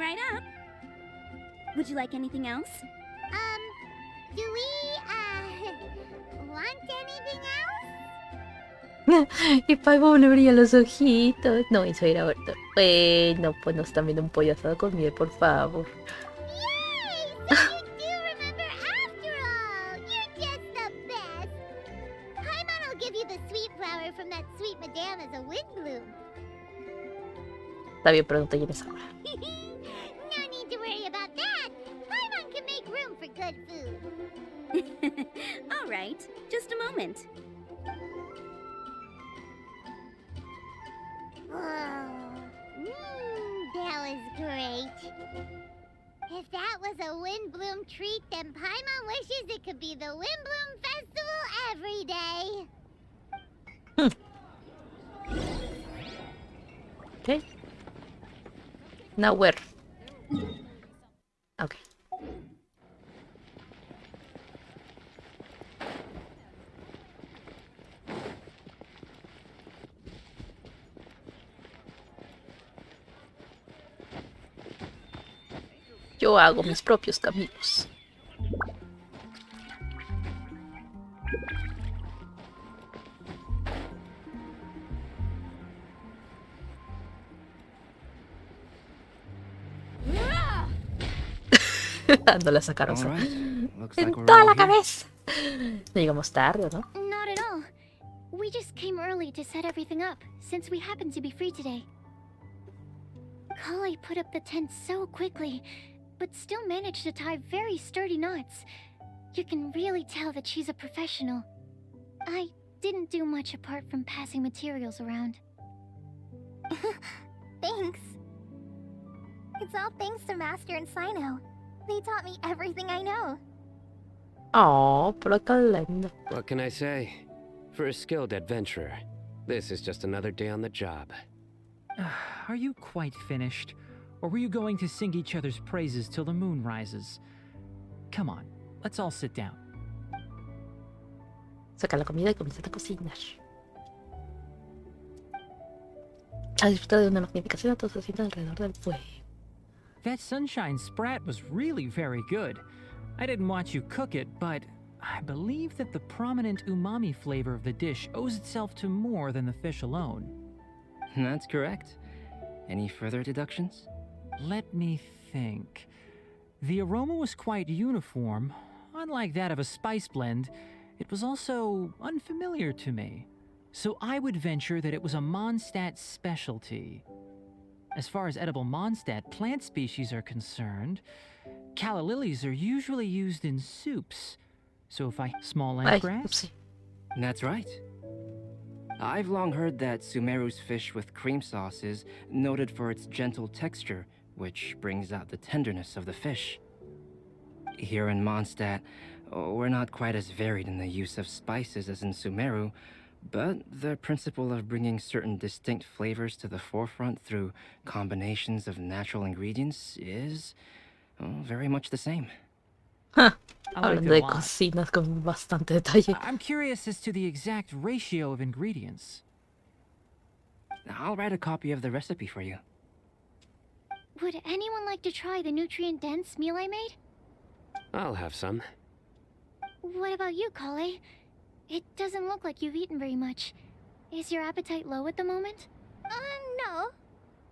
right up. Would you like anything else? Do we, want anything else? Y Paimon le brilla los ojitos. No hizo ir a Berto. Bueno, pues nos están viendo un pollo asado con miel, por favor. Yay! So you do remember after all! You're just the best! Paimon will give you the sweet flower from that sweet madame as a wind bloom. Está bien, pero no te llenes ahora. No need to worry about that! Paimon can make room for good food. All right, just a moment. That was great. If that was a wind bloom treat, then Paimon wishes it could be the Wind Bloom Festival every day. Okay. Now where? Okay. Yo hago mis propios caminos. No la sacaron. En toda la cabeza. No llegamos tarde, ¿no? Not at all. We just came early to set everything up, since we happen to be free today. Kali put up the tent so quickly, but still managed to tie very sturdy knots. You can really tell that she's a professional. I didn't do much apart from passing materials around. Thanks. It's all thanks to Master and Cyno. They taught me everything I know. Oh, pero qué lindo. What can I say? For a skilled adventurer, this is just another day on the job. Are you quite finished? Or were you going to sing each other's praises till the moon rises? Come on, let's all sit down. Saca la comida y comienza a cocinar. A disfrutar de una magnífica cena, todos se sientan alrededor del fuego. That sunshine sprat was really very good. I didn't watch you cook it, but I believe that the prominent umami flavor of the dish owes itself to more than the fish alone. That's correct. Any further deductions? Let me think. The aroma was quite uniform. Unlike that of a spice blend, it was also unfamiliar to me. So I would venture that it was a Mondstadt specialty. As far as edible Mondstadt plant species are concerned, calla lilies are usually used in soups. So if I small landgrass? That's right. I've long heard that Sumeru's fish with cream sauce is noted for its gentle texture, which brings out the tenderness of the fish. Here in Mondstadt, we're not quite as varied in the use of spices as in Sumeru, but the principle of bringing certain distinct flavors to the forefront through combinations of natural ingredients is very much the same. Huh. I like Hablando it de a lot. cocinas con bastante detalle. I'm curious as to the exact ratio of ingredients. I'll write a copy of the recipe for you. Would anyone like to try the nutrient-dense meal I made? I'll have some. What about you, Kale? It doesn't look like you've eaten very much. Is your appetite low at the moment? No.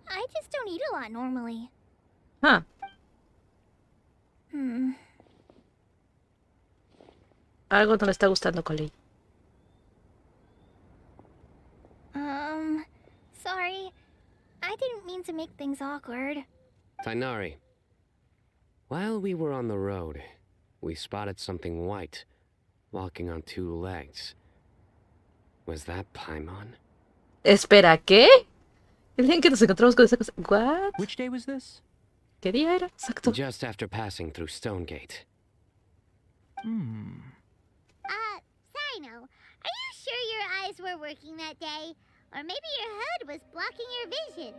I just don't eat a lot normally. Huh. Algo no le está gustando, Colin. Sorry. I didn't mean to make things awkward. Tainari. While we were on the road, we spotted something white, walking on two legs. Was that Paimon? Espera, ¿qué? El día en que nos encontramos con esa cosa. What? Which day was this? ¿Qué día era? Exacto. Just after passing through Stonegate. Cyno, are you sure your eyes were working that day? Or maybe your hood was blocking your vision?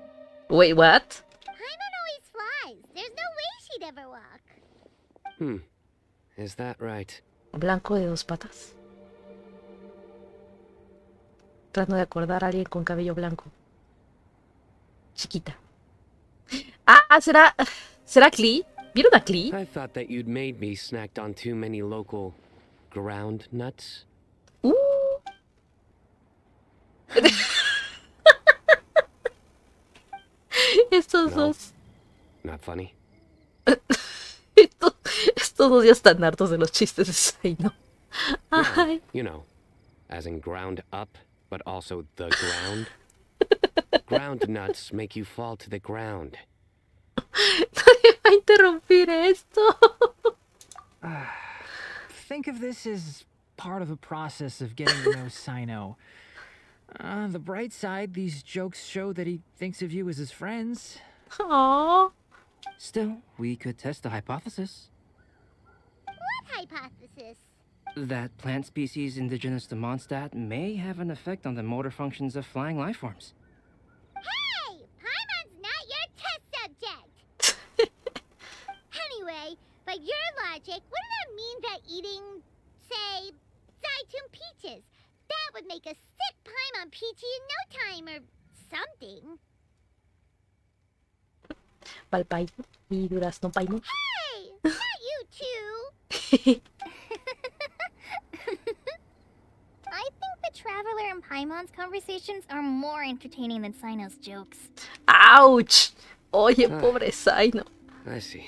Wait, what? Paimon always flies. There's no way she'd ever walk. Is that right? Blanco de dos patas. Tratando de acordar a alguien con cabello blanco. Chiquita. Ah, ¿será Klee? ¿Vieron a Klee? I thought that you'd made me snacked on too many local ground nuts. Uh. Estos No. dos. Not funny. Estos dos ya están hartos de los chistes de Cyno. Ay. You know, as in ground up, but also the ground. Ground nuts make you fall to the ground. Nadie va a interrumpir esto. Think of this as part of the process of getting to know Cyno. On the bright side, these jokes show that he thinks of you as his friends. Aww. Still, we could test the hypothesis What hypothesis? that plant species indigenous to Mondstadt may have an effect on the motor functions of flying lifeforms. Hey! Paimon's not your test subject! Anyway, by your logic, wouldn't that mean that eating, say, Zaitun peaches, that would make a sick Paimon peachy in no time or something? Valpaino y durazno paino. Hey! Not you too! I think the Traveler and Paimon's conversations are more entertaining than Cyno's jokes. ¡Auch! Oye, pobre Cyno. I see.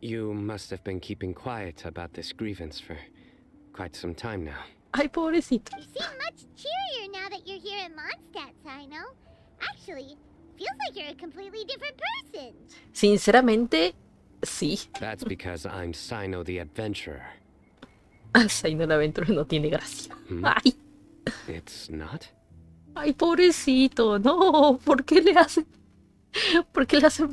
You must have been keeping quiet about this grievance for quite some time now. Ay, pobrecito. You seem much cheerier now that you're here in Mondstadt, Cyno. Actually, feels like you're a completely different person. Sinceramente, sí. That's because I'm Cyno the Adventurer. Cyno la aventura no tiene gracia. Ay, It's not? ay, pobrecito. No, ¿por qué le hacen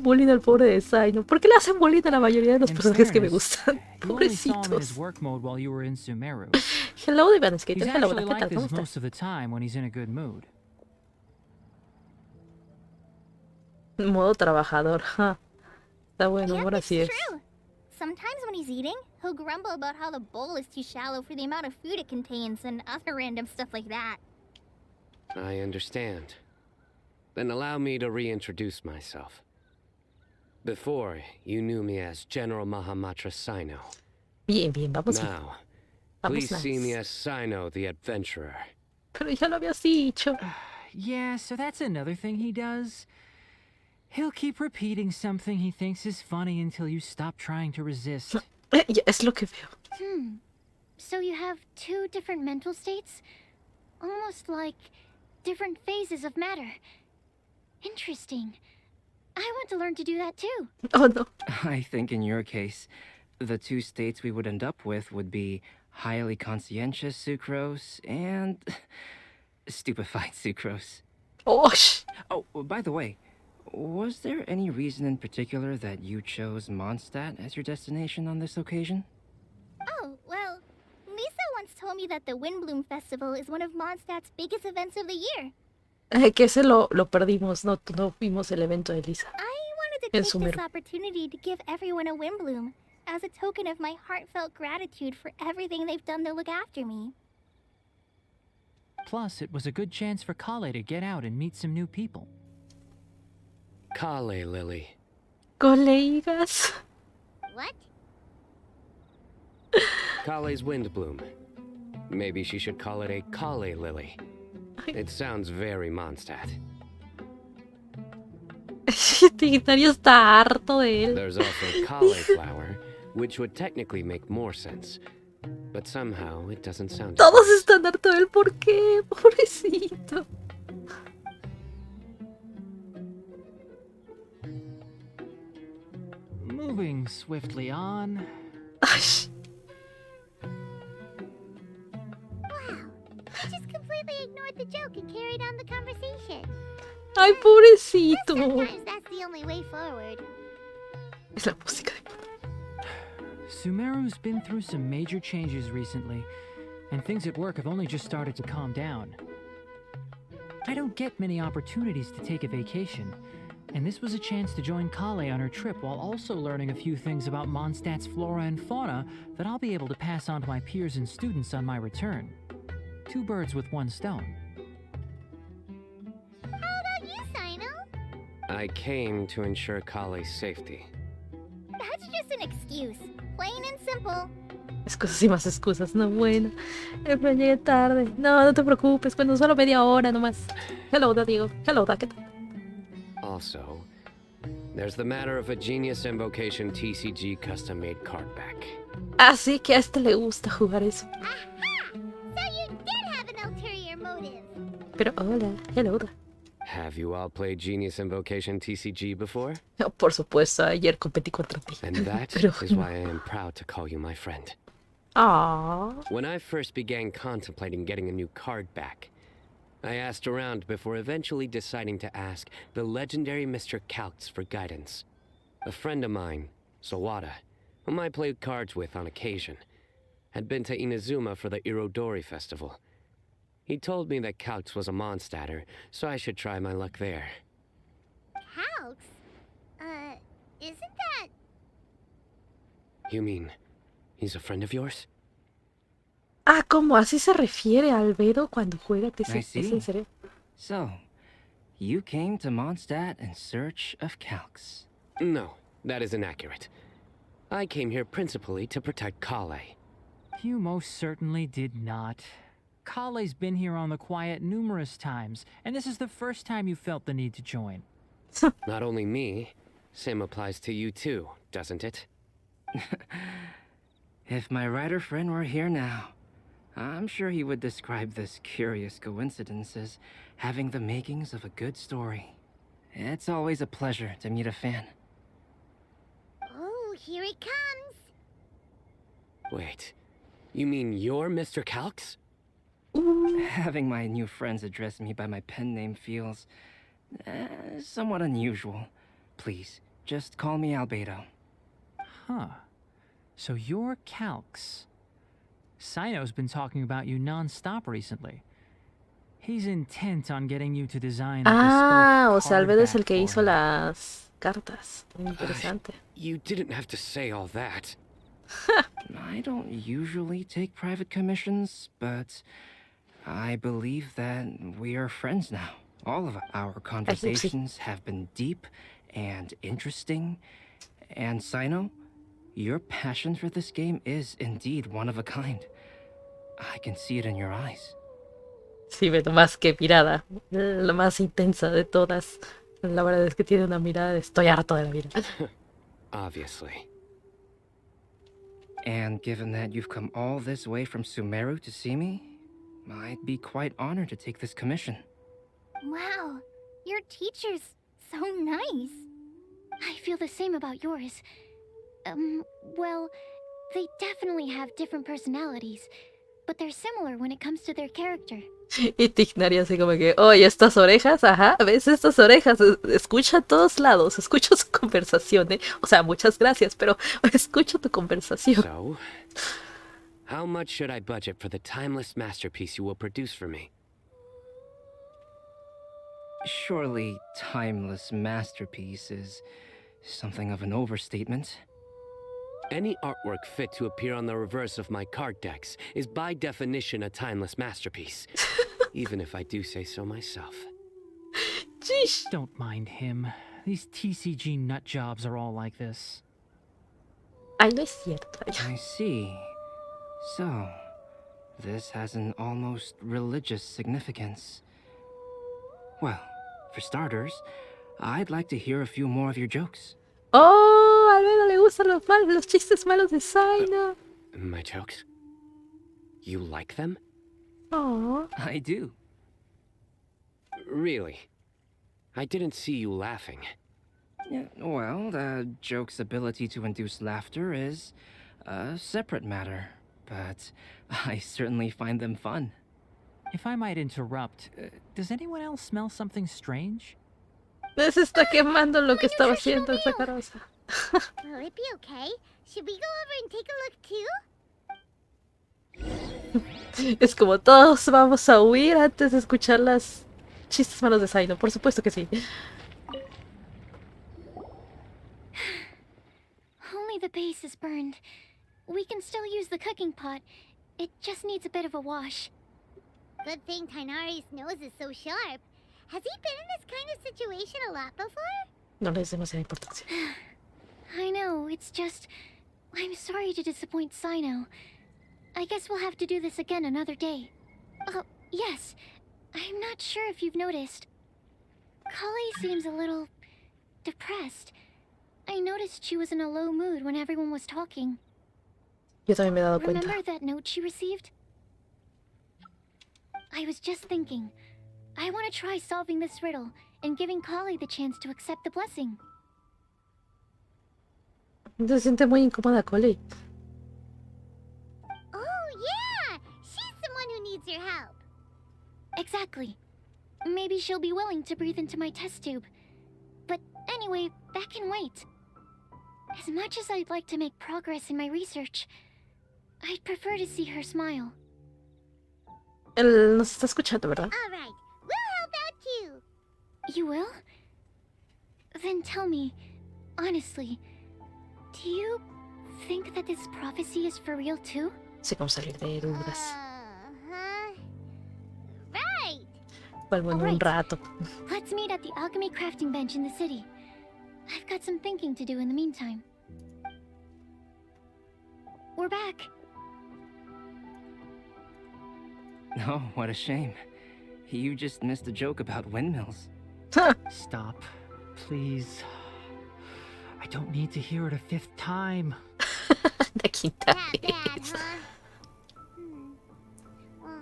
bullying al pobre de Cyno? ¿Por qué le hacen bullying a la mayoría de los In personajes que me fairness, gustan? You only saw him in his Pobrecitos. work mode while you were in Sumeru. Hello, Divan He's Skater. Hello, actually ¿qué like tal? ¿Cómo this estás? most of the time when he's in a good mood. Modo trabajador. Ja. Está bueno, Yep, ahora it's sí es. true. Sometimes when he's eating, he'll grumble about how the bowl is too shallow for the amount of food it contains and other random stuff like that. I understand. Then allow me to reintroduce myself. Before, you knew me as General Mahamatra Cyno. Bien, bien, vamos bien. Now, Vamos please see me nice. as Cyno the Adventurer. Pero ya lo habías dicho. Yeah, so that's another thing he does. He'll keep repeating something he thinks is funny until you stop trying to resist. Ya, es lo que veo. So you have two different mental states? Almost like different phases of matter. Interesting. I want to learn to do that too. Oh, no. I think in your case, the two states we would end up with would be highly conscientious sucrose and stupefied sucrose. Oh, sh- Oh, by the way, was there any reason in particular that you chose Mondstadt as your destination on this occasion? Oh, well, Lisa once told me that the Windbloom Festival is one of Mondstadt's biggest events of the year. que ese lo perdimos. No, no vimos el evento de Lisa. I wanted to En take Sumeru. this opportunity to give everyone a Windbloom as a token of my heartfelt gratitude for everything they've done to look after me. Plus, it was a good chance for Kale to get out and meet some new people. Kale Lily. Colegas. What? Kale's Windbloom. Maybe she should call it a Kale Lily. It sounds very Mondstadt. Digitario está harto de él. There's also cauliflower, which would technically make more sense. But somehow it doesn't sound... Todos están harto de él. ¿Por qué? Pobrecito. Moving swiftly on. Ay, Wow. You just completely ignored the joke and carried on the conversation. ay, pobrecito. Sometimes that's the only way forward. Es la música de... Sumeru's been through some major changes recently, and things at work have only just started to calm down. I don't get many opportunities to take a vacation, and this was a chance to join Kale on her trip while also learning a few things about Mondstadt's flora and fauna that I'll be able to pass on to my peers and students on my return. Two birds with one stone. How about you, Cyno? I came to ensure Kale's safety. That's just an excuse. Plain and simple. Excusas y más excusas, no bueno. Pero llegué tarde. No, no te preocupes, bueno, solo media hora nomás. Hello, Diego. Hello, ¿qué tal? Also, there's the matter of a Genius Invocation TCG custom-made card back. Así que a este le gusta jugar eso. Aha! So you did have an ulterior motive. Pero hola, hello. Have you all played Genius Invocation TCG before? No, por supuesto, ayer competí contra ti. And that Pero is why I am proud to call you my friend. Aww. When I first began contemplating getting a new card back, I asked around before eventually deciding to ask the legendary Mr. Calx for guidance. A friend of mine, Sawada, whom I played cards with on occasion, had been to Inazuma for the Irodori festival. He told me that Calx was a Mondstatter, so I should try my luck there. Calx? Isn't that... You mean, he's a friend of yours? Ah, ¿cómo así se refiere a Albedo cuando juega? I ¿Es see. en serio? So, you came to Mondstadt in search of Calx. No, that is inaccurate. I came here principally to protect Kale. You most certainly did not. Kale's been here on the quiet numerous times, and this is the first time you felt the need to join. Not only me, same applies to you too, doesn't it? If my writer friend were here now, I'm sure he would describe this curious coincidence as having the makings of a good story. It's always a pleasure to meet a fan. Oh, here it comes. Wait, you mean you're Mr. Calx? Having my new friends address me by my pen name feels somewhat unusual. Please, just call me Albedo. Huh. So you're Calx. Cyno's been talking about you non-stop recently. He's intent on getting you to design a Ah, o bespoke sea, card Albedo es el back que for hizo him. las cartas. Muy interesante. You didn't have to say all that. I don't usually take private commissions, but I believe that we are friends now. All of our conversations have been deep and interesting. And Cyno, your passion for this game is indeed one of a kind. I can see it in your eyes. Sí, pero más que mirada. La más intensa de todas. La verdad es que tiene una mirada de estoy harto de la vida. Obviously. And given that you've come all this way from Sumeru to see me, I'd be quite honored to take this commission. Wow, your teacher's so nice. I feel the same about yours. Well, they definitely have different personalities, but they're similar when it comes to their character. Y Tignaria así como que, oye, estas orejas, ajá, ¿ves estas orejas? Escucha a todos lados, escucho su conversación, ¿eh? O sea, muchas gracias, pero escucho tu conversación. So, how much should I budget for the timeless masterpiece you will produce for me? Surely, timeless masterpiece is something of an overstatement. Any artwork fit to appear on the reverse of my card decks is by definition a timeless masterpiece, even if I do say so myself. Sheesh. Don't mind him. These TCG nut jobs are all like this. Ay, no es cierto. I see. So, this has an almost religious significance. Well, for starters, I'd like to hear a few more of your jokes. Oh, a Albedo le gustan los chistes malos de Cyno. My jokes? You like them? Oh. I do. Really? I didn't see you laughing. Yeah, well, the joke's ability to induce laughter is a separate matter, but I certainly find them fun. If I might interrupt, does anyone else smell something strange? Se está quemando lo que estaba haciendo esa carosa. Will it be okay? Should we go over and take a look too? Es como todos vamos a huir antes de escuchar las chistes malos de Cyno. Por supuesto que sí. Only the base is burned. We can still use the cooking pot. It just needs a bit of a wash. Good thing Tainari's nose is so sharp. Has he been in this kind of situation a lot before? No le des demasiada importancia. I know, it's just... I'm sorry to disappoint Cyno. I guess we'll have to do this again another day. Oh, yes. I'm not sure if you've noticed. Kali seems a little... depressed. I noticed she was in a low mood when everyone was talking. Yo también me he dado cuenta. Remember that note she received? I was just thinking. I want to try solving this riddle and giving Kali the chance to accept the blessing. Se siente muy incómoda, Coley. Oh, yeah! She's someone who needs your help. Exactly. Maybe she'll be willing to breathe into my test tube. But anyway, that can wait. As much as I'd like to make progress in my research, I'd prefer to see her smile. Él nos está escuchando, ¿verdad? All right, we'll help out too. You will? Then tell me, honestly, do you think that this prophecy is for real too? Sé cómo salir de dudas. Right. Vuelvo en un Alright. rato. Let's meet at the alchemy crafting bench in the city. I've got some thinking to do in the meantime. We're back. Oh, what a shame. You just missed a joke about windmills. Stop, please. I don't need to hear it a fifth time. La quinta That bad, vez. huh? Well,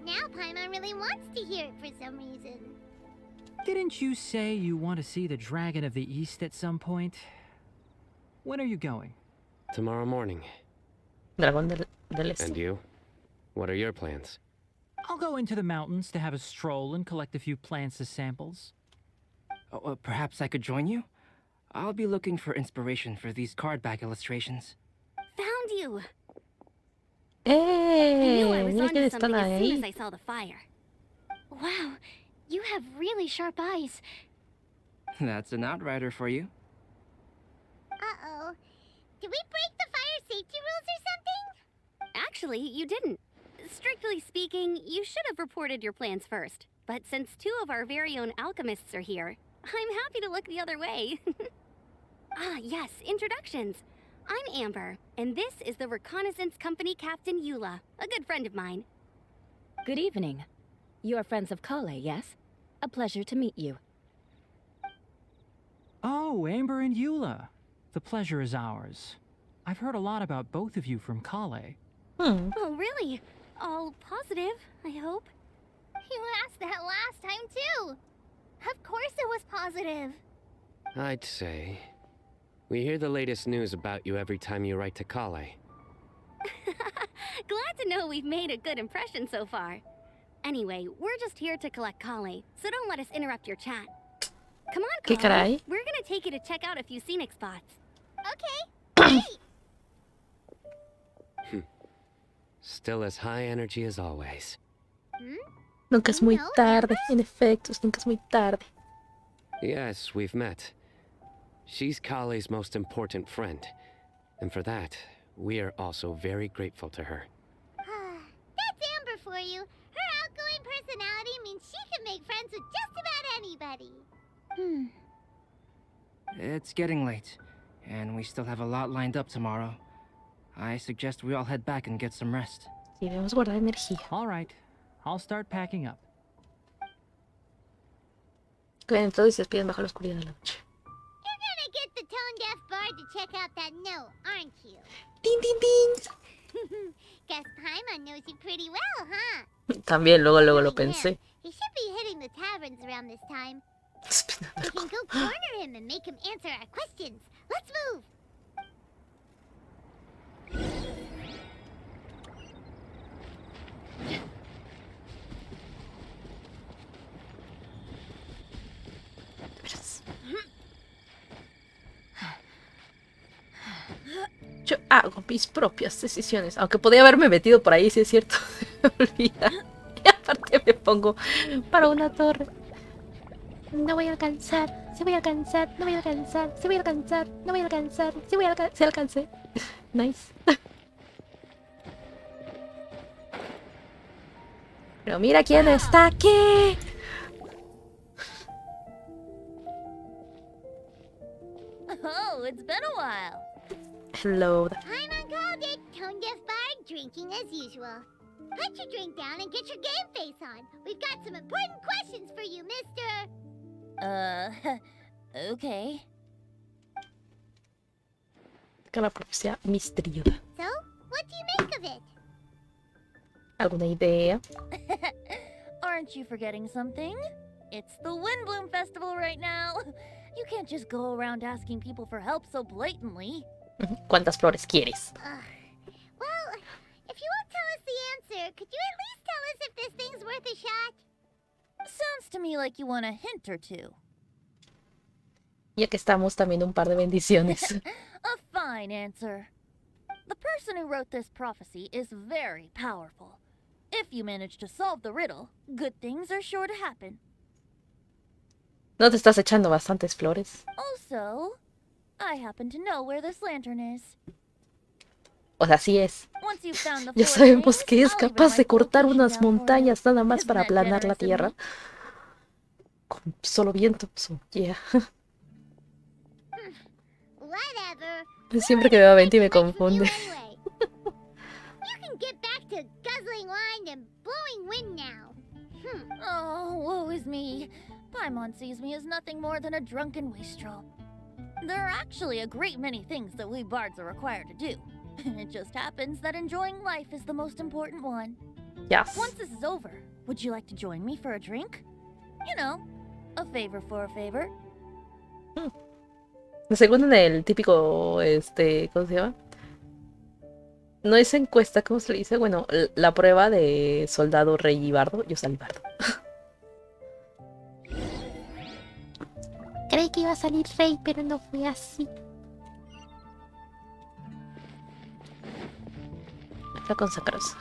now Paimon really wants to hear it for some reason. Didn't you say you want to see the Dragon of the East at some point? When are you going? Tomorrow morning. Dragón del Este. And you? What are your plans? I'll go into the mountains to have a stroll and collect a few plants as samples. Oh, perhaps I could join you? I'll be looking for inspiration for these card back illustrations. Found you! I knew I was Mira onto quién something está as soon as ahí. I saw the fire. Wow, you have really sharp eyes. That's an outrider for you. Uh-oh. Did we break the fire safety rules or something? Actually, you didn't. Strictly speaking, you should have reported your plans first. But since two of our very own alchemists are here, I'm happy to look the other way. Ah, yes, introductions. I'm Amber, and this is the Reconnaissance Company Captain Eula, a good friend of mine. Good evening. You are friends of Kale, yes? A pleasure to meet you. Oh, Amber and Eula. The pleasure is ours. I've heard a lot about both of you from Kale. Oh, really? All positive, I hope. You asked that last time too. Of course it was positive. I'd say. We hear the latest news about you every time you write to Kale. Glad to know we've made a good impression so far. Anyway, we're just here to collect Kale, so don't let us interrupt your chat. Come on, ¿Qué Kale. caray? We're gonna take you to check out a few scenic spots. Okay. Still as high energy as always. Nunca es muy No, tarde. En efecto, nunca es muy tarde. Yes, we've met. She's Kale's most important friend. And for that, we are also very grateful to her. That's Amber for you. Her outgoing personality means she can make friends with just about anybody. It's getting late, and we still have a lot lined up tomorrow. I suggest we all head back and get some rest. Y debemos guardar energía. All right, I'll start packing up. Cuiden todo y se despiden bajo la oscuridad de la noche. You're gonna get the tone-deaf bard to check out that note, aren't you? ¡Din, din, din! Guess Paimon knows you pretty well, huh? También luego lo Knowing him, pensé. He should be hitting the taverns around this time. We can go corner him and make him answer our questions. Let's move! Yo hago mis propias decisiones. Aunque podía haberme metido por ahí, si es cierto. Se me olvida. Y aparte me pongo para una torre. No voy a alcanzar. Sí voy a alcanzar. No voy a alcanzar. Sí voy a alcanzar. No voy a alcanzar. Sí voy a alcanzar. Sí alcancé. Nice. Pero mira quién está aquí. it's been a while. Hello. Paimon called it. Tone deaf bard drinking as usual. Put your drink down and get your game face on. We've got some important questions for you, mister. Okay. Que la profecía misteriosa. So, what do you make of it? ¿Alguna idea? Aren't you forgetting something? It's the Windbloom Festival right now. You can't just go around asking people for help so blatantly. ¿Cuántas flores quieres? Well, if you won't tell us the answer, could you at least tell us if this thing's worth a shot? Sounds to me like you want a hint or two. Ya que estamos, también un par de bendiciones. A fine answer. The person who wrote this prophecy is very powerful. If you manage to solve the riddle, good things are sure to happen. ¿No te estás echando bastantes flores? Also, I happen to know where this lantern is. O sea, sí es. Once you've found the Ya four sabemos things, que es I'll even capaz de write cortar location unas down for you. montañas nada más Isn't para that aplanar la generous of me? tierra. Con solo viento. So, yeah. Whatever. Siempre que veo a Venti me From you confunde. anyway. You can get back to guzzling wine and blowing wind now. Oh, woe is me. Paimon sees me as nothing more than a drunken wastrel. There are actually a great many things that we bards are required to do. It just happens that enjoying life is the most important one. Yes. Once this is over, would you like to join me for a drink? You know, a favor for a favor. Según en el típico, ¿cómo se llama? No es encuesta, ¿cómo se le dice? Bueno, la prueba de soldado rey y bardo. Yo salí bardo. Creí que iba a salir rey, pero no fue así. La consacrosa.